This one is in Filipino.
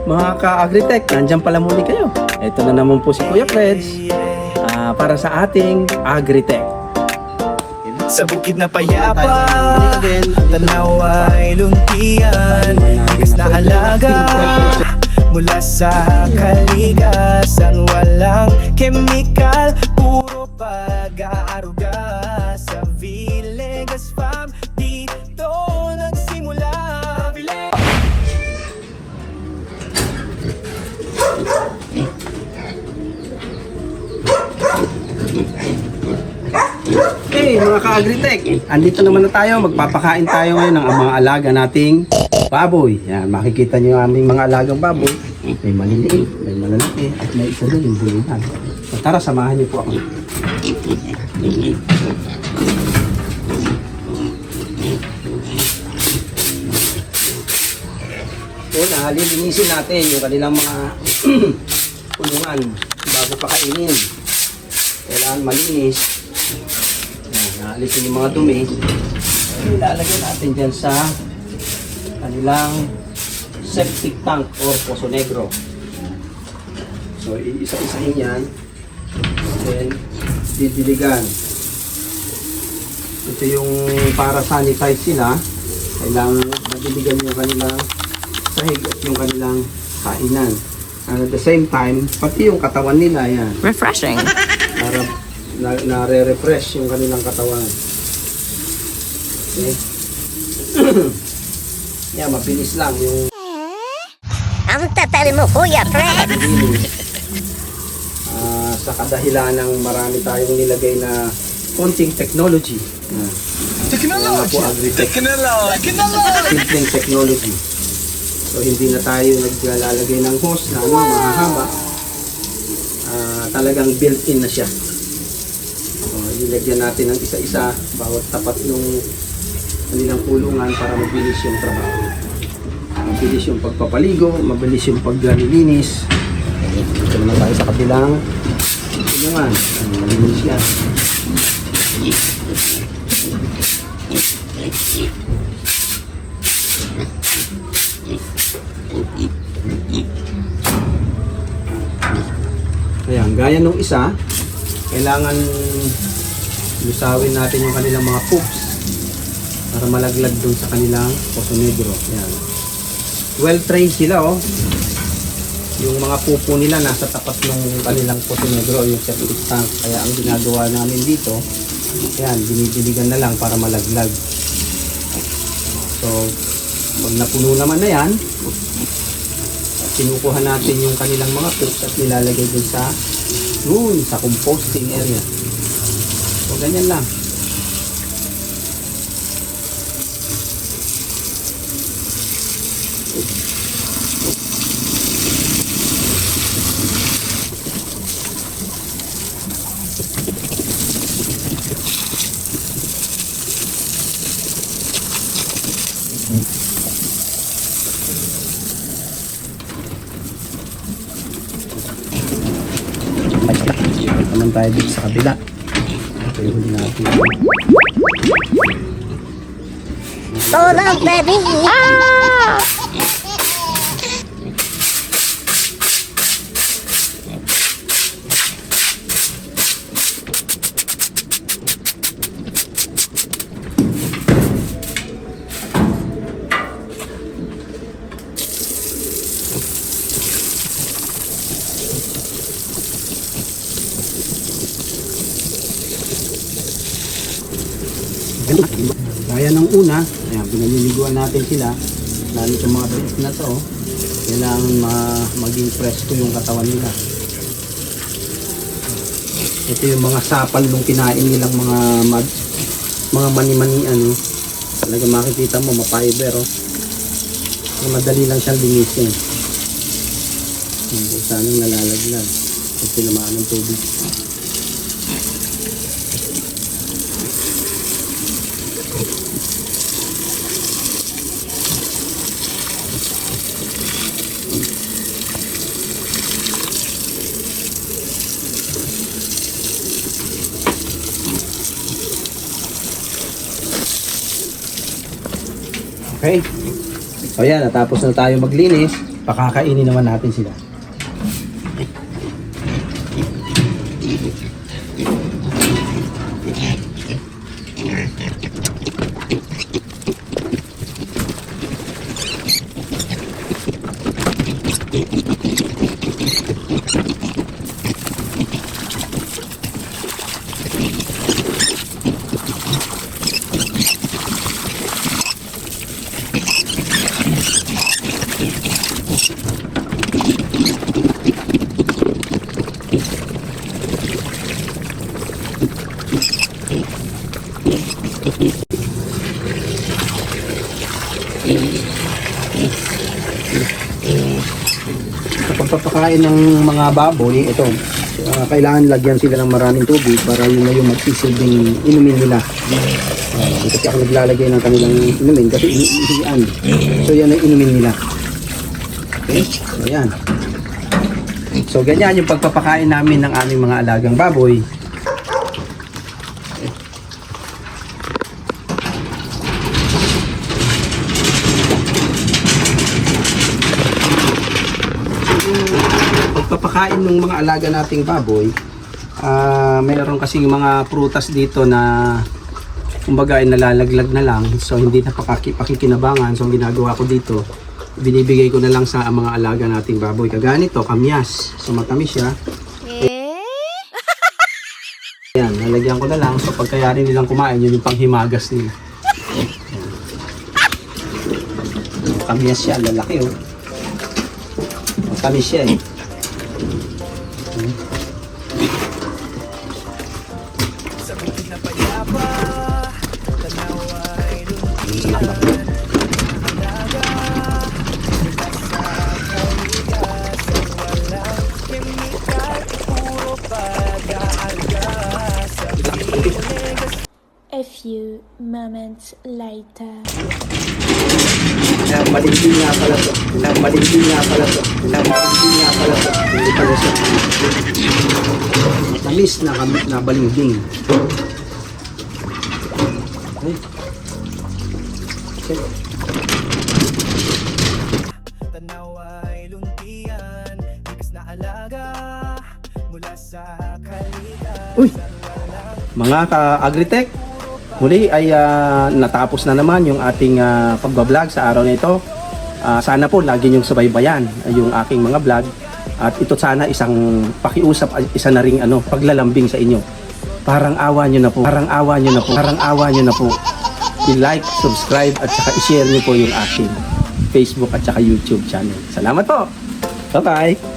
mga ka-agritech, nandyan pala muli kayo. Ito na naman po si Kuya Freds para sa ating agritech. Sa bukid na payapa, tanaw ay luntian, tigas na halaga mula sa kalikasan, walang chemical, puro pag-aaruga. Sa Villegas Farm, dito nagsimula. Hey mga ka-agritech, andito naman na tayo. Magpapakain tayo ngayon ng mga alaga nating baboy. Yan, makikita nyo yung aming mga alagang baboy. May maliliit, may malalaki, at may isa doon yung bulunan. So tara, samahan niyo po ako. Una, lilinisin natin yung kanilang mga kulungan bago pakainin. Kailangan malinis. Naalisin yung mga dumi. Ilalagay natin dyan sa kanilang septic tank or poso negro. So, isa-isahin yan. Then, didiligan. Ito yung para sanitize sila. Kailangan madiligan yung kanilang sahig at yung kanilang kainan. And at the same time, pati yung katawan nila, yan. Refreshing. Para nare-refresh yung kanilang katawan. Okay. Yan, mabilis lang yung Ang tatal mo, Kuya Fred. sa kadahilan ng marami tayong nilagay na konting technology. Technology! Simpleng technology. So hindi na tayo naglalagay ng hose na mahahaba. Talagang built-in na siya. So, ilagyan natin ng isa-isa bawat tapat ng kanilang kulungan para mabilis yung trabaho. Mabilis yung pagpapaligo, mabilis yung paglilinis. Dito naman tayo sa kabilang kulungan. Malinis yan. Ayan, gaya nung isa, kailangan lusawin natin yung kanilang mga poops para malaglag dun sa kanilang poso negro. Ayan. Well trained sila, oh. Yung mga pupo nila nasa tapat ng kanilang poso negro, yung septic tank. Kaya ang ginagawa namin dito, ayan, dinidiligan na lang para malaglag. So, pag napuno naman na yan, kinukuha natin yung kanilang mga poops at nilalagay dun sa composting area. So, ganyan lang. Naman tayo dito sa kabila. Ito yung huli natin. Tulong, baby. Ah! Gaya ng una, ayan, pinaliliguan natin sila. Lalo sa mga beef na to, kailangan maging presko yung katawan nila. Ito yung mga sapal nung kinain nilang mga mani-mani ano. Talaga makikita mo, ma-fiber, oh. So, madali lang siyang linisin. Kung saan yung nalalaglag pag tinamaan ng tubig. Okay. So yan, natapos na tayo maglinis. Pakakainin naman natin sila. Sa pagpapakain ng mga baboy, ito, kailangan lagyan sila ng maraming tubig para yun na yung magsisilbing inumin nila. Kasi ako naglalagay ng kanilang inumin kasi iniihian. So yan ang inumin nila. Okay? So yan. So ganyan yung pagpapakain namin ng aming mga alagang baboy. Pagpapakain ng mga alaga nating baboy, mayroon kasing mga prutas dito na kumbaga ay nalalaglag na lang, so hindi na pakikinabangan. So ang ginagawa ko dito, binibigay ko na lang sa mga alaga nating baboy. Kagaya nito, kamyas. So matamis siya. Yan, nalagyan ko na lang. So pagkayari nilang kumain, yun yung panghimagas nila. Kamyas siya, lalaki oh. Matamis siya eh. Sa bukid na payapa, tanaw ay luntian. A few moments later. Maligin nga pala to. Maligin nga pala to. Maligin nga pala to. Hindi pala siya. Matamis na balimbing. Okay. Okay. Tanaw ay luntian, likas na alaga mula sa kalidad. Uy! Mga ka-agritech, muli ay natapos na naman yung ating pagbablog sa araw na ito. Sana po lagi niyong subaybayan yung aking mga vlog. At ito sana isang pakiusap, isa na ring paglalambing sa inyo. Parang awa niyo na po. Parang awa niyo na po. Parang awa niyo na po. I-like, subscribe at saka i-share niyo po yung aking Facebook at saka YouTube channel. Salamat po. Bye-bye.